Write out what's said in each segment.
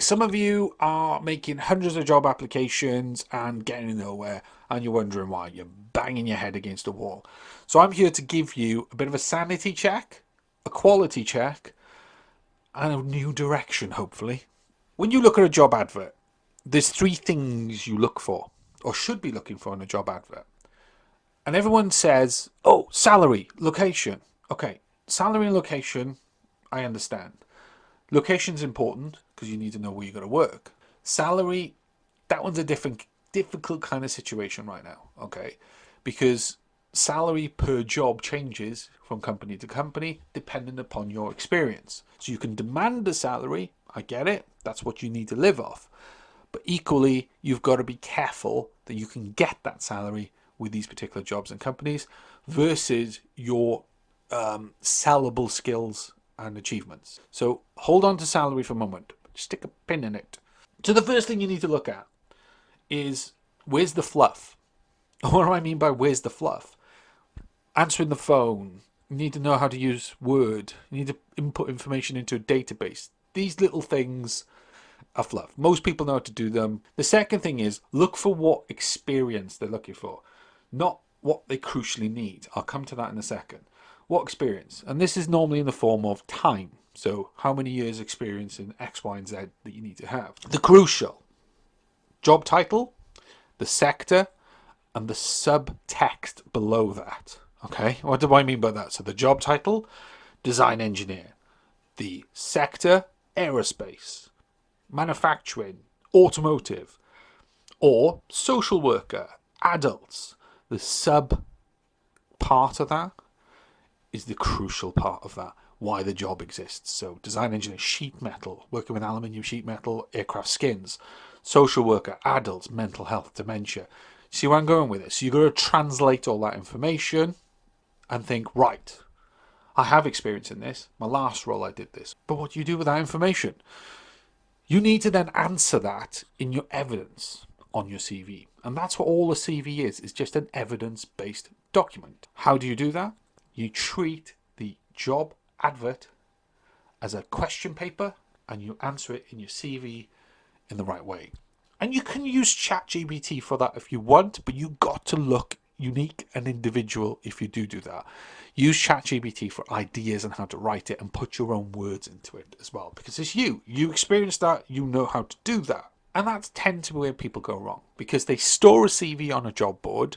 Some of you are making hundreds of job applications and getting nowhere, and you're wondering why. You're banging your head against a wall. So I'm here to give you a bit of a sanity check, a quality check, and a new direction, hopefully. When you look at a job advert, there's three things you look for, or should be looking for in a job advert. And everyone says, oh, salary, location. Okay, salary and location, I understand. Location's important because you need to know where you're going to work. Salary, that one's a difficult kind of situation right now, okay? Because salary per job changes from company to company depending upon your experience. So you can demand a salary, I get it, that's what you need to live off. But equally, you've got to be careful that you can get that salary with these particular jobs and companies versus your sellable skills and achievements. So hold on to salary for a moment. Stick a pin in it. So the first thing you need to look at is, where's the fluff? What do I mean by where's the fluff? Answering the phone. You need to know how to use Word. You need to input information into a database. These little things are fluff. Most people know how to do them. The second thing is, look for what experience they're looking for, not what they crucially need. I'll come to that in a second. What experience? And this is normally in the form of time. So how many years experience in X, Y, and Z that you need to have. The crucial job title, the sector, and the subtext below that. Okay, what do I mean by that? So the job title, design engineer. The sector, aerospace, manufacturing, automotive, or social worker, adults. The sub part of that is the crucial part of that, why the job exists. So design engineer, sheet metal, working with aluminium sheet metal, aircraft skins. Social worker, adults, mental health, dementia. See where I'm going with this? So you've got to translate all that information and think, right, I have experience in this. My last role I did this. But what do you do with that information? You need to then answer that in your evidence on your CV. And that's what all a CV is just an evidence-based document. How do you do that? You treat the job advert as a question paper and you answer it in your CV in the right way. And you can use ChatGPT for that if you want, but you got to look unique and individual if you do that. Use ChatGPT for ideas on how to write it and put your own words into it as well, because it's you. You experienced that, you know how to do that. And that tends to be where people go wrong, because they store a CV on a job board,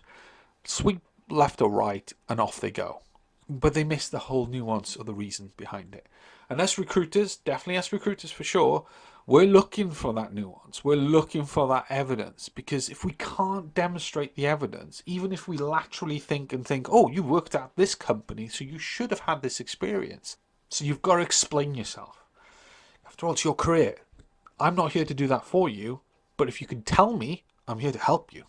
sweep left or right, and off they go. But they miss the whole nuance of the reason behind it. And as recruiters, definitely as recruiters for sure, we're looking for that nuance. We're looking for that evidence, because if we can't demonstrate the evidence, even if we laterally think, oh, you worked at this company, so you should have had this experience. So you've got to explain yourself. After all, it's your career. I'm not here to do that for you, but if you can tell me, I'm here to help you.